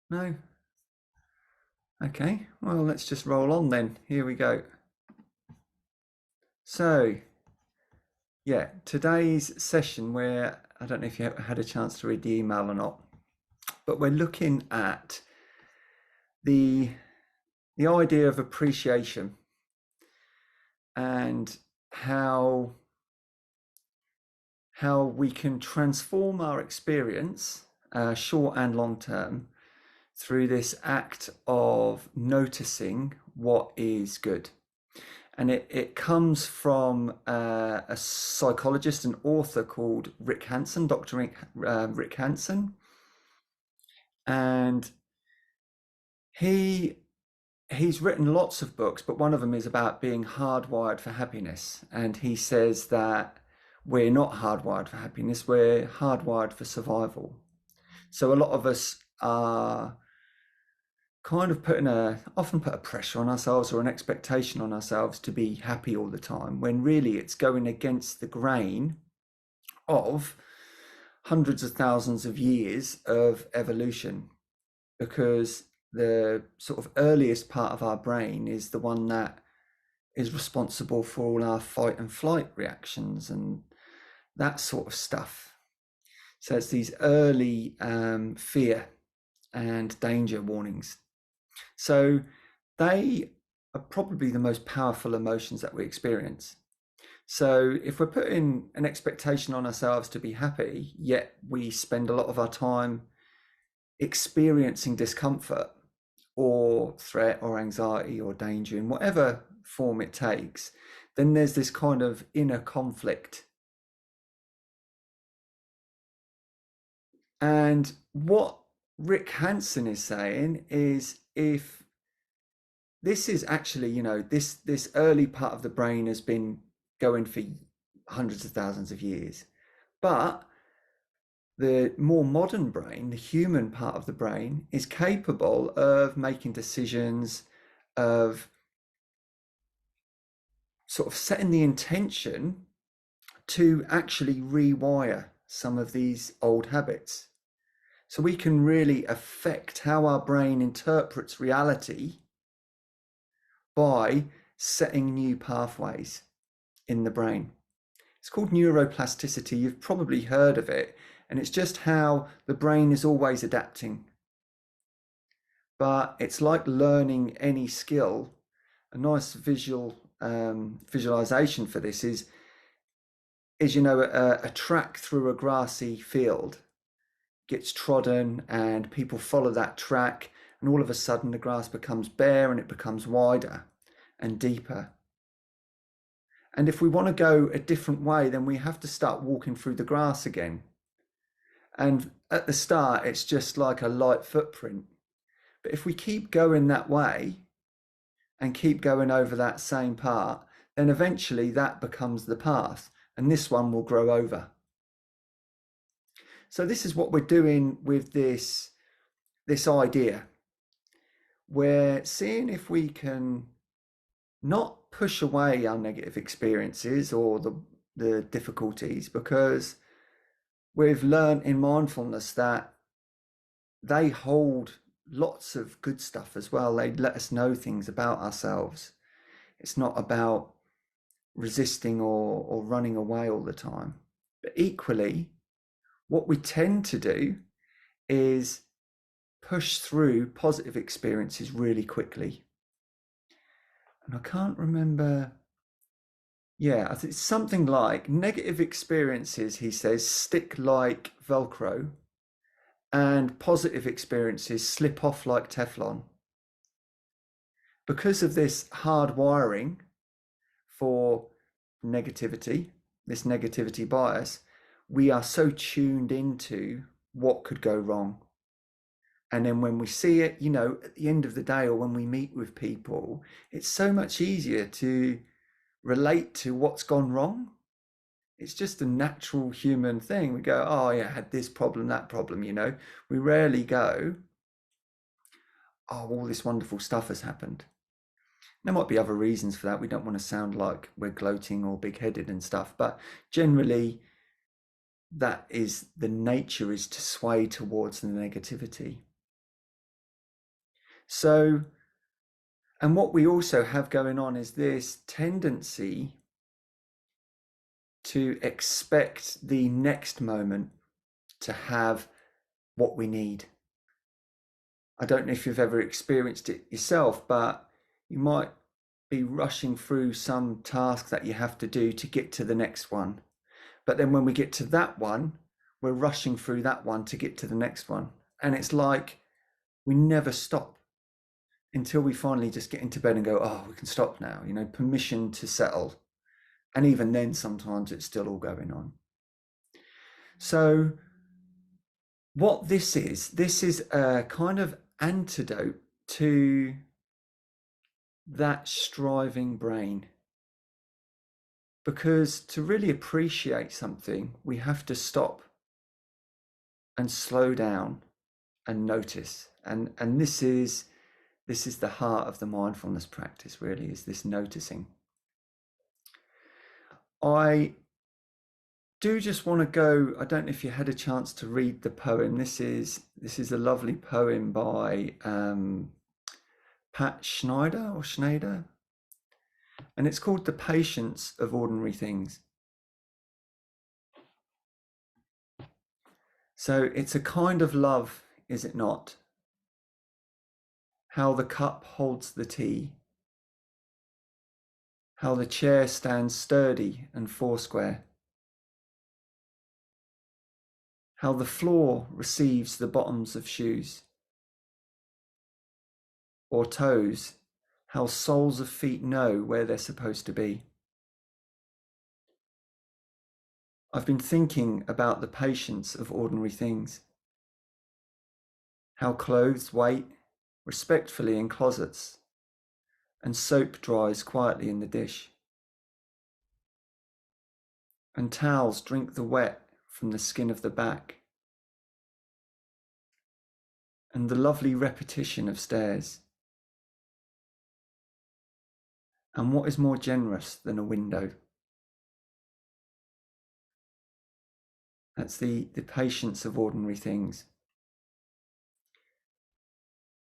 No? Okay, well, let's just roll on then. Here we go. So, yeah, today's session, where I don't know if you had a chance to read the email or not, but we're looking at the the idea of appreciation and how we can transform our experience, short and long term, through this act of noticing what is good. And it comes from a psychologist and author called Rick Hanson, Rick Hanson. And he he's written lots of books, but one of them is about being hardwired for happiness. And he says that we're not hardwired for happiness, we're hardwired for survival. So a lot of us are kind of often put a pressure on ourselves or an expectation on ourselves to be happy all the time, when really it's going against the grain of hundreds of thousands of years of evolution, because the sort of earliest part of our brain is the one that is responsible for all our fight and flight reactions and that sort of stuff. So it's these early fear and danger warnings. So they are probably the most powerful emotions that we experience. So if we're putting an expectation on ourselves to be happy, yet we spend a lot of our time experiencing discomfort or threat or anxiety or danger in whatever form it takes, then there's this kind of inner conflict. And what Rick Hanson is saying is, if this is actually, this early part of the brain has been going for hundreds of thousands of years, but the more modern brain, the human part of the brain, is capable of making decisions, of sort of setting the intention to actually rewire some of these old habits. So we can really affect how our brain interprets reality by setting new pathways in the brain. It's called neuroplasticity. You've probably heard of it. And it's just how the brain is always adapting. But it's like learning any skill. A nice visualization for this is a track through a grassy field gets trodden and people follow that track, and all of a sudden the grass becomes bare and it becomes wider and deeper. And if we want to go a different way, then we have to start walking through the grass again. And at the start, it's just like a light footprint. But if we keep going that way and keep going over that same part, then eventually that becomes the path, and this one will grow over. So this is what we're doing with this idea. We're seeing if we can not push away our negative experiences or the difficulties, because we've learned in mindfulness that they hold lots of good stuff as well. They let us know things about ourselves. It's not about resisting or running away all the time. But equally, what we tend to do is push through positive experiences really quickly. And I can't remember. Yeah, I think it's something like negative experiences, he says, stick like Velcro, and positive experiences slip off like Teflon. Because of this hard wiring for negativity, this negativity bias, we are so tuned into what could go wrong. And then when we see it, at the end of the day, or when we meet with people, it's so much easier to relate to what's gone wrong. It's just a natural human thing. We go, oh yeah, I had this problem, that problem, We rarely go, oh, all this wonderful stuff has happened. There might be other reasons for that. We don't want to sound like we're gloating or big-headed and stuff, but generally that is the nature, is to sway towards the negativity. So, and what we also have going on is this tendency to expect the next moment to have what we need. I don't know if you've ever experienced it yourself, but you might be rushing through some task that you have to do to get to the next one. But then when we get to that one, we're rushing through that one to get to the next one. And it's like we never stop until we finally just get into bed and go, oh, we can stop now, permission to settle. And even then, sometimes it's still all going on. So what this is a kind of antidote to that striving brain. Because to really appreciate something, we have to stop and slow down and notice. And this is the heart of the mindfulness practice, really, is this noticing. I do just want to go, I don't know if you had a chance to read the poem. This is a lovely poem by Pat Schneider, and it's called The Patience of Ordinary Things. So it's a kind of love, is it not? How the cup holds the tea, how the chair stands sturdy and foursquare, how the floor receives the bottoms of shoes or toes, how soles of feet know where they're supposed to be. I've been thinking about the patience of ordinary things, how clothes wait respectfully in closets and soap dries quietly in the dish, and towels drink the wet from the skin of the back, and the lovely repetition of stairs. And what is more generous than a window? That's the patience of ordinary things.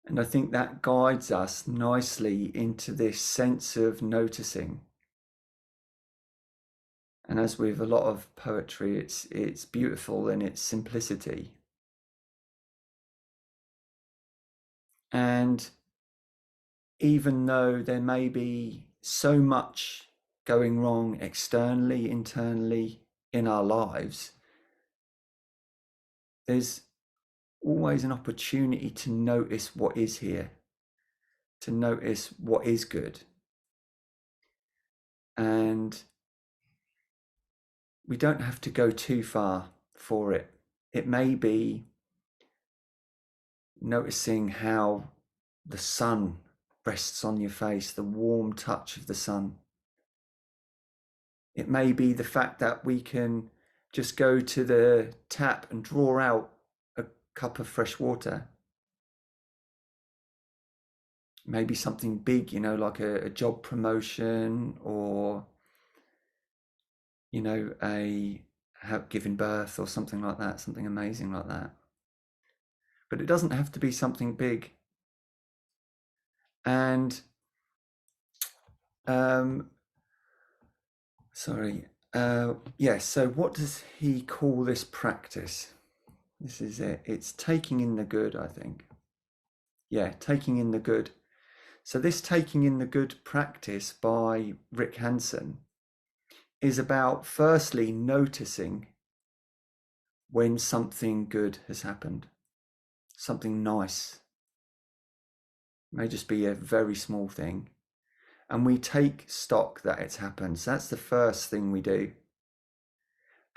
And I think that guides us nicely into this sense of noticing. And as with a lot of poetry, it's beautiful in its simplicity. And even though there may be so much going wrong externally, internally in our lives, there's always an opportunity to notice what is here, to notice what is good. And we don't have to go too far for it. It may be noticing how the sun rests on your face, the warm touch of the sun. It may be the fact that we can just go to the tap and draw out a cup of fresh water. Maybe something big, like a job promotion, or giving birth or something like that, something amazing like that. But it doesn't have to be something big. And so what does he call this practice? This is it. It's taking in the good, I think. Yeah, taking in the good. So this taking in the good practice by Rick Hanson is about firstly noticing when something good has happened, something nice. It may just be a very small thing. And we take stock that it's happened. So that's the first thing we do.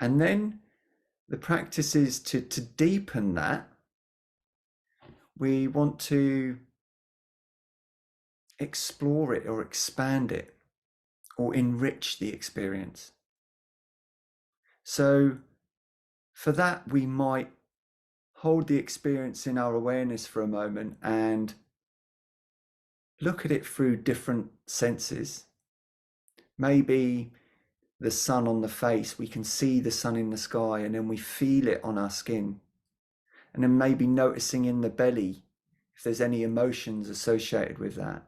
And then the practice is to deepen that. We want to explore it or expand it or enrich the experience. So for that, we might hold the experience in our awareness for a moment and look at it through different senses. Maybe the sun on the face, we can see the sun in the sky and then we feel it on our skin. And then maybe noticing in the belly if there's any emotions associated with that.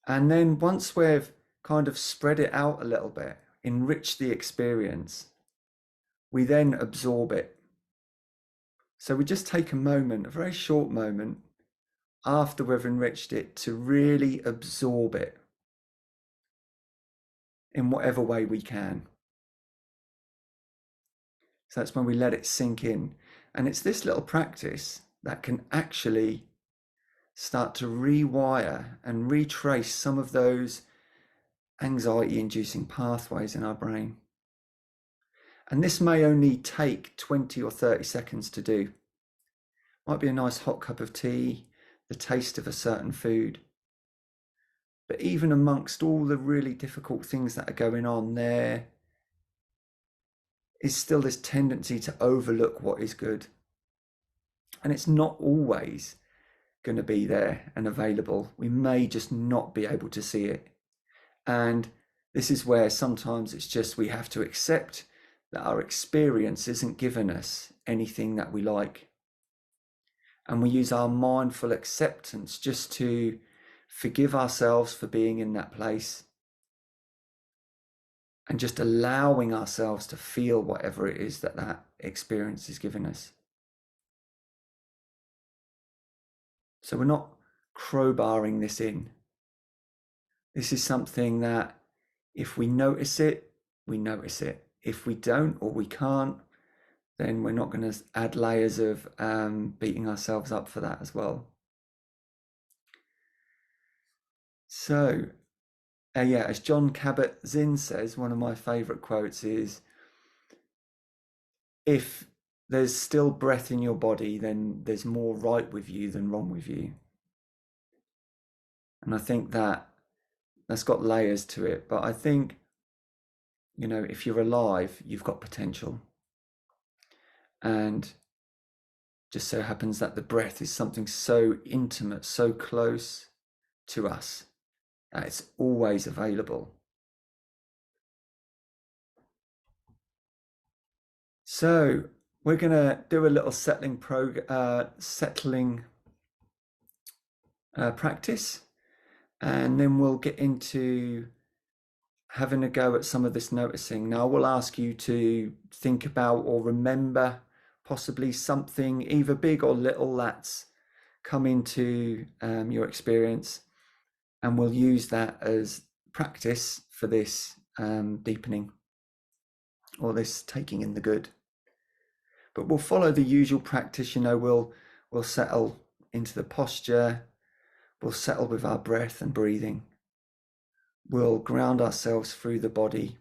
And then once we've kind of spread it out a little bit, enriched the experience, we then absorb it. So we just take a moment, a very short moment, after we've enriched it to really absorb it in whatever way we can. So that's when we let it sink in. And it's this little practice that can actually start to rewire and retrace some of those anxiety-inducing pathways in our brain. And this may only take 20 or 30 seconds to do. Might be a nice hot cup of tea, the taste of a certain food. But even amongst all the really difficult things that are going on, there is still this tendency to overlook what is good. And it's not always going to be there and available. We may just not be able to see it. And this is where sometimes it's just we have to accept that our experience isn't giving us anything that we like. And we use our mindful acceptance just to forgive ourselves for being in that place and just allowing ourselves to feel whatever it is that that experience is giving us. So we're not crowbarring this in. This is something that if we notice it, we notice it. If we don't or we can't, then we're not going to add layers of beating ourselves up for that as well. So, yeah, as John Kabat-Zinn says, one of my favorite quotes is, if there's still breath in your body, then there's more right with you than wrong with you. And I think that that's got layers to it. But I think, you know, if you're alive, you've got potential. And just so happens that the breath is something so intimate, so close to us, that it's always available. So we're going to do a little settling practice, and then we'll get into having a go at some of this noticing. Now, I will ask you to think about or remember possibly something either big or little that's come into your experience, and we'll use that as practice for this deepening or this taking in the good. But we'll follow the usual practice. You know, we'll settle into the posture, we'll settle with our breath and breathing, we'll ground ourselves through the body,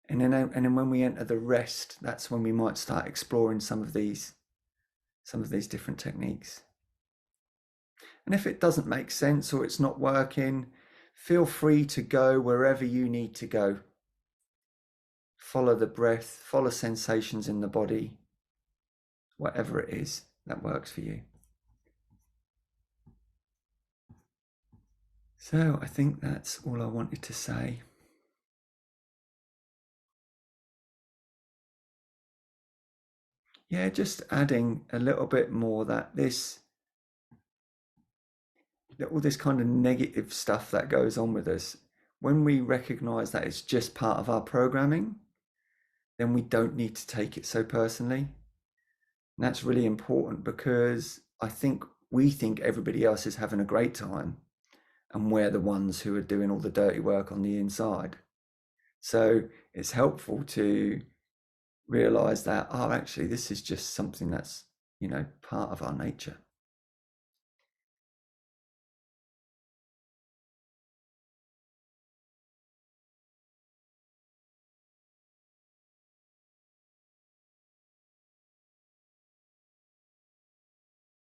and then when we enter the rest, that's when we might start exploring some of these different techniques. And if it doesn't make sense or it's not working, feel free to go wherever you need to go. Follow the breath, follow sensations in the body, whatever it is that works for you. So I think that's all I wanted to say. Yeah, just adding a little bit more that all this kind of negative stuff that goes on with us, when we recognize that it's just part of our programming, then we don't need to take it so personally. And that's really important, because I think we think everybody else is having a great time and we're the ones who are doing all the dirty work on the inside. So it's helpful to realize that, oh, actually, this is just something that's, you know, part of our nature.